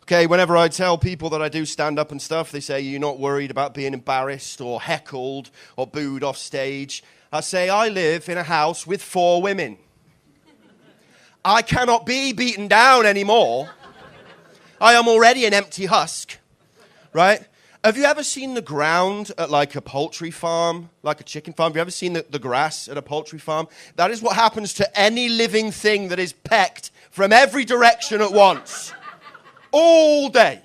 Okay, whenever I tell people that I do stand-up and stuff, they say, you're not worried about being embarrassed or heckled or booed off stage. I say, I live in a house with 4 women. I cannot be beaten down anymore. I am already an empty husk, right? Have you ever seen the ground at like a poultry farm, like a chicken farm? Have you ever seen the grass at a poultry farm? That is what happens to any living thing that is pecked from every direction at once. All day.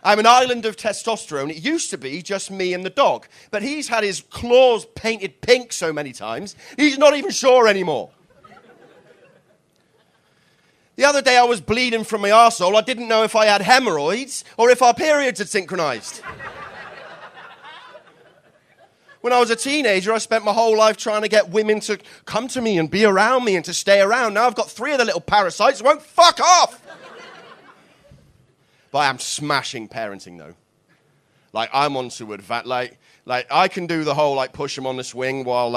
I'm an island of testosterone. It used to be just me and the dog. But he's had his claws painted pink so many times, he's not even sure anymore. The other day I was bleeding from my arsehole. I didn't know if I had hemorrhoids or if our periods had synchronized. When I was a teenager, I spent my whole life trying to get women to come to me and be around me and to stay around. Now I've got 3 of the little parasites that won't fuck off. But I'm smashing parenting, though. Like, I'm on to advance. Like I can do the whole, like, push them on the swing while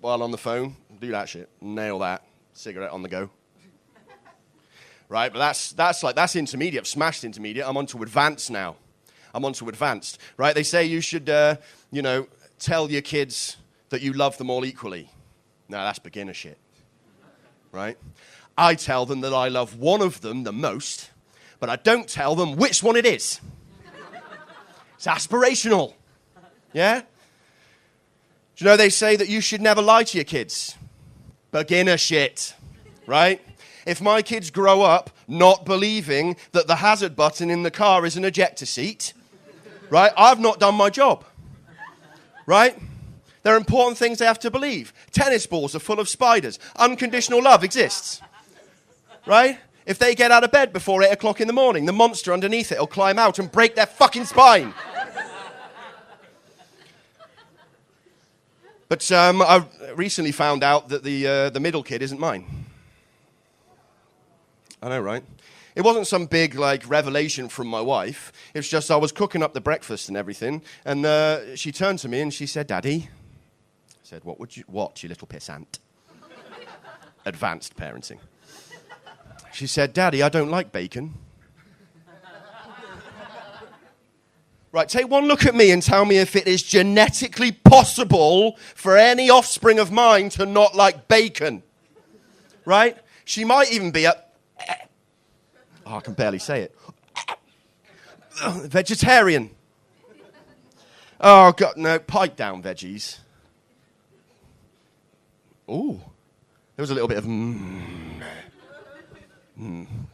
on the phone. Do that shit. Nail that. Cigarette on the go. Right? But that's intermediate. I've smashed intermediate. I'm on to advanced now. I'm on to advanced. Right? They say you should, tell your kids that you love them all equally. No, that's beginner shit. Right? I tell them that I love one of them the most, but I don't tell them which one it is. It's aspirational. Yeah? Do you know they say that you should never lie to your kids? Beginner shit. Right? If my kids grow up not believing that the hazard button in the car is an ejector seat, right, I've not done my job. Right? There are important things they have to believe. Tennis balls are full of spiders. Unconditional love exists. Right? If they get out of bed before 8 o'clock in the morning, the monster underneath it will climb out and break their fucking spine. But I recently found out that the middle kid isn't mine. I know, right? It wasn't some big, revelation from my wife. It's just I was cooking up the breakfast and everything, and she turned to me and she said, Daddy. I said, what, you little pissant? Advanced parenting. She said, Daddy, I don't like bacon. Right, take one look at me and tell me if it is genetically possible for any offspring of mine to not like bacon. Right? She might even be I can barely say it. Vegetarian. Oh, God, no, pipe down veggies. Ooh, there was a little bit of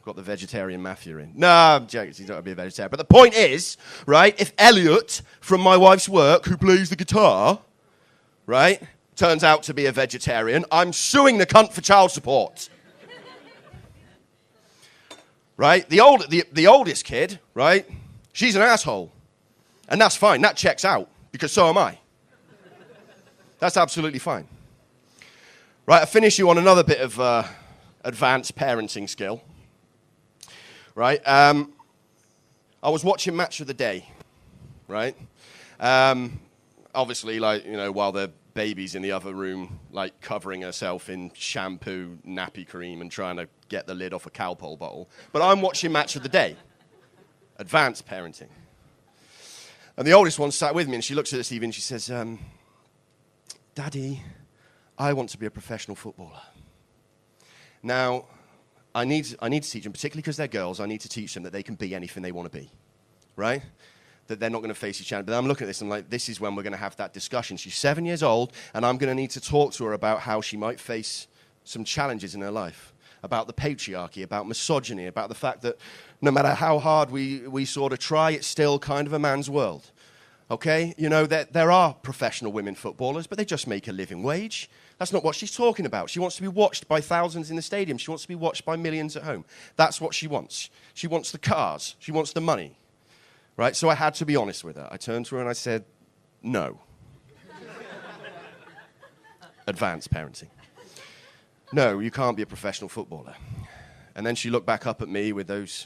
got the vegetarian mafia in. No, I'm joking, he's not going to be a vegetarian. But the point is, right, if Elliot from my wife's work, who plays the guitar, right, turns out to be a vegetarian, I'm suing the cunt for child support. Right? The oldest kid, right, she's an asshole. And that's fine, that checks out, because so am I. That's absolutely fine. Right, I finish you on another bit of advanced parenting skill. Right, I was watching Match of the Day, right? Obviously, while the baby's in the other room, covering herself in shampoo, nappy cream, and trying to get the lid off a Calpol bottle. But I'm watching Match of the Day. Advanced parenting. And the oldest one sat with me, and she looks at the TV and she says, Daddy, I want to be a professional footballer. Now, I need to teach them, particularly because they're girls, I need to teach them that they can be anything they want to be, right? That they're not going to face each other. But I'm looking at this, and I'm like, this is when we're going to have that discussion. She's 7 years old, and I'm going to need to talk to her about how she might face some challenges in her life, about the patriarchy, about misogyny, about the fact that no matter how hard we sort of try, it's still kind of a man's world. Okay? You know, there are professional women footballers, but they just make a living wage. That's not what she's talking about. She wants to be watched by thousands in the stadium. She wants to be watched by millions at home. That's what she wants. She wants the cars. She wants the money. Right? So I had to be honest with her. I turned to her and I said, no. Advanced parenting. No, you can't be a professional footballer. And then she looked back up at me with those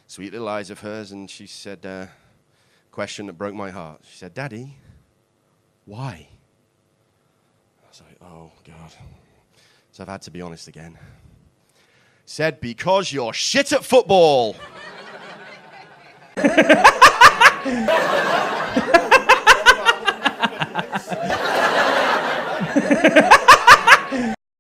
sweet little eyes of hers, and she said a question that broke my heart. She said, Daddy, why? I was like, oh, God. So I've had to be honest again. Said, because you're shit at football.